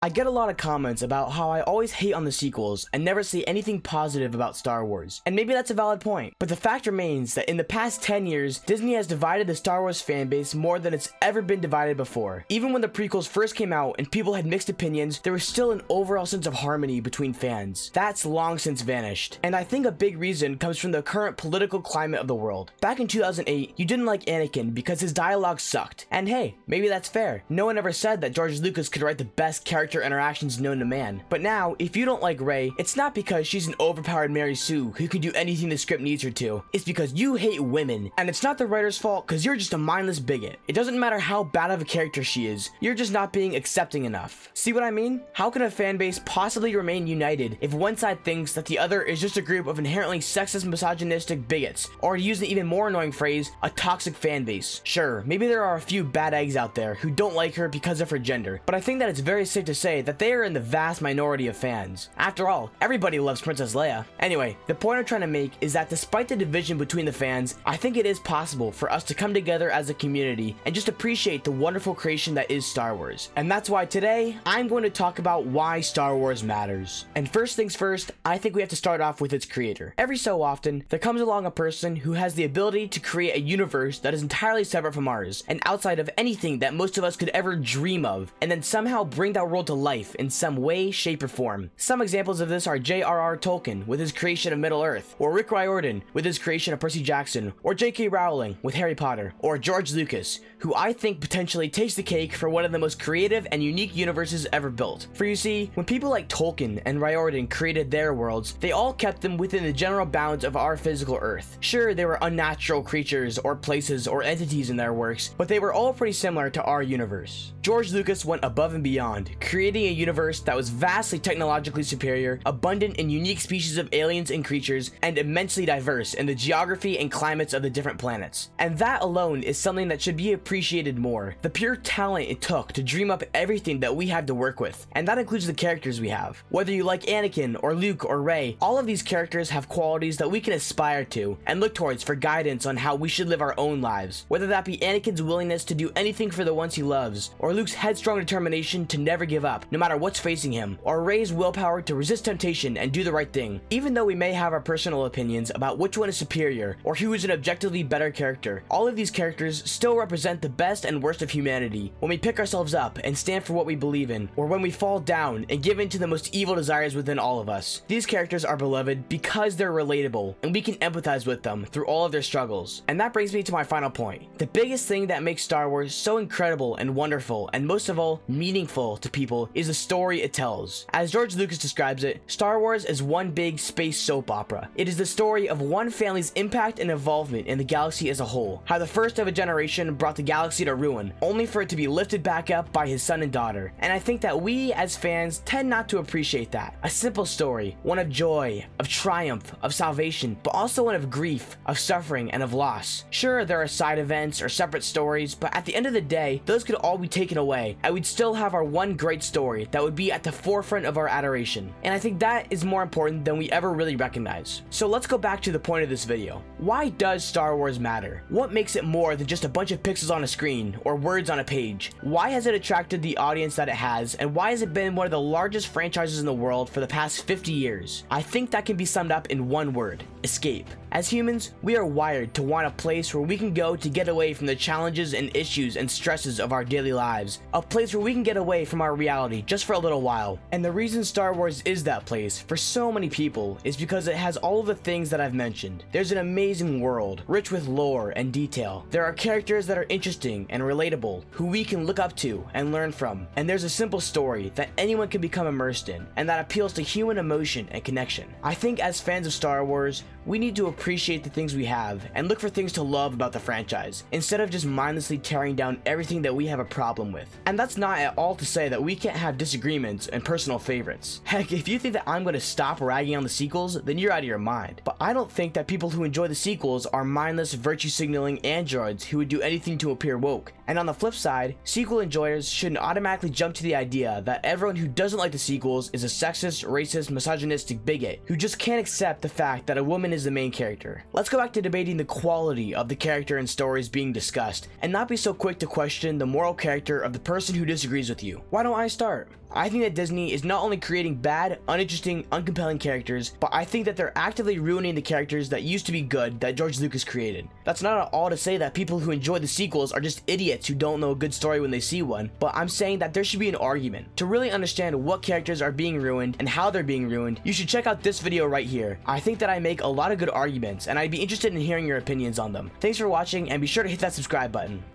I get a lot of comments about how I always hate on the sequels and never say anything positive about Star Wars, and maybe that's a valid point, but the fact remains that in the past 10 years, Disney has divided the Star Wars fanbase more than it's ever been divided before. Even when the prequels first came out and people had mixed opinions, there was still an overall sense of harmony between fans. That's long since vanished, and I think a big reason comes from the current political climate of the world. Back in 2008, you didn't like Anakin because his dialogue sucked, and hey, maybe that's fair. No one ever said that George Lucas could write the best character interactions known to man. But now, if you don't like Rey, it's not because she's an overpowered Mary Sue who can do anything the script needs her to. It's because you hate women, and it's not the writer's fault because you're just a mindless bigot. It doesn't matter how bad of a character she is, you're just not being accepting enough. See what I mean? How can a fan base possibly remain united if one side thinks that the other is just a group of inherently sexist, misogynistic bigots, or to use an even more annoying phrase, a toxic fan base? Sure, maybe there are a few bad eggs out there who don't like her because of her gender, but I think that it's very safe to say that they are in the vast minority of fans. After all, everybody loves Princess Leia. Anyway, the point I'm trying to make is that despite the division between the fans, I think it is possible for us to come together as a community and just appreciate the wonderful creation that is Star Wars. And that's why today, I'm going to talk about why Star Wars matters. And first things first, I think we have to start off with its creator. Every so often, there comes along a person who has the ability to create a universe that is entirely separate from ours, and outside of anything that most of us could ever dream of, and then somehow bring that world to life in some way, shape, or form. Some examples of this are J.R.R. Tolkien with his creation of Middle-earth, or Rick Riordan with his creation of Percy Jackson, or J.K. Rowling with Harry Potter, or George Lucas, who I think potentially takes the cake for one of the most creative and unique universes ever built. For you see, when people like Tolkien and Riordan created their worlds, they all kept them within the general bounds of our physical Earth. Sure, there were unnatural creatures or places or entities in their works, but they were all pretty similar to our universe. George Lucas went above and beyond, creating a universe that was vastly technologically superior, abundant in unique species of aliens and creatures, and immensely diverse in the geography and climates of the different planets. And that alone is something that should be appreciated more. The pure talent it took to dream up everything that we have to work with, and that includes the characters we have. Whether you like Anakin or Luke or Rey, all of these characters have qualities that we can aspire to and look towards for guidance on how we should live our own lives. Whether that be Anakin's willingness to do anything for the ones he loves, or Luke's headstrong determination to never give up, no matter what's facing him, or Rey's willpower to resist temptation and do the right thing. Even though we may have our personal opinions about which one is superior, or who is an objectively better character, all of these characters still represent the best and worst of humanity. When we pick ourselves up and stand for what we believe in, or when we fall down and give in to the most evil desires within all of us. These characters are beloved because they're relatable, and we can empathize with them through all of their struggles. And that brings me to my final point. The biggest thing that makes Star Wars so incredible and wonderful, and most of all, meaningful to people, is the story it tells. As George Lucas describes it, Star Wars is one big space soap opera. It is the story of one family's impact and involvement in the galaxy as a whole. How the first of a generation brought the galaxy to ruin, only for it to be lifted back up by his son and daughter. And I think that we as fans tend not to appreciate that. A simple story, one of joy, of triumph, of salvation, but also one of grief, of suffering, and of loss. Sure, there are side events or separate stories, but at the end of the day, those could all be taken away, and we'd still have our one great story that would be at the forefront of our adoration. And I think that is more important than we ever really recognize. So let's go back to the point of this video. Why does Star Wars matter? What makes it more than just a bunch of pixels on a screen or words on a page? Why has it attracted the audience that it has, and why has it been one of the largest franchises in the world for the past 50 years? I think that can be summed up in one word: escape. As humans, we are wired to want a place where we can go to get away from the challenges and issues and stresses of our daily lives. A place where we can get away from our reality just for a little while. And the reason Star Wars is that place for so many people is because it has all of the things that I've mentioned. There's an amazing world, rich with lore and detail. There are characters that are interesting and relatable, who we can look up to and learn from. And there's a simple story that anyone can become immersed in, and that appeals to human emotion and connection. I think as fans of Star Wars, we need to appreciate the things we have and look for things to love about the franchise, instead of just mindlessly tearing down everything that we have a problem with. And that's not at all to say that we can't have disagreements and personal favorites. Heck, if you think that I'm going to stop ragging on the sequels, then you're out of your mind. But I don't think that people who enjoy the sequels are mindless virtue signaling androids who would do anything to appear woke. And on the flip side, sequel enjoyers shouldn't automatically jump to the idea that everyone who doesn't like the sequels is a sexist, racist, misogynistic bigot who just can't accept the fact that a woman is the main character. Let's go back to debating the quality of the character and stories being discussed, and not be so quick to question the moral character of the person who disagrees with you. Why don't I start? I think that Disney is not only creating bad, uninteresting, uncompelling characters, but I think that they're actively ruining the characters that used to be good that George Lucas created. That's not at all to say that people who enjoy the sequels are just idiots who don't know a good story when they see one, but I'm saying that there should be an argument. To really understand what characters are being ruined and how they're being ruined, you should check out this video right here. I think that I make a lot of good arguments, and I'd be interested in hearing your opinions on them. Thanks for watching, and be sure to hit that subscribe button.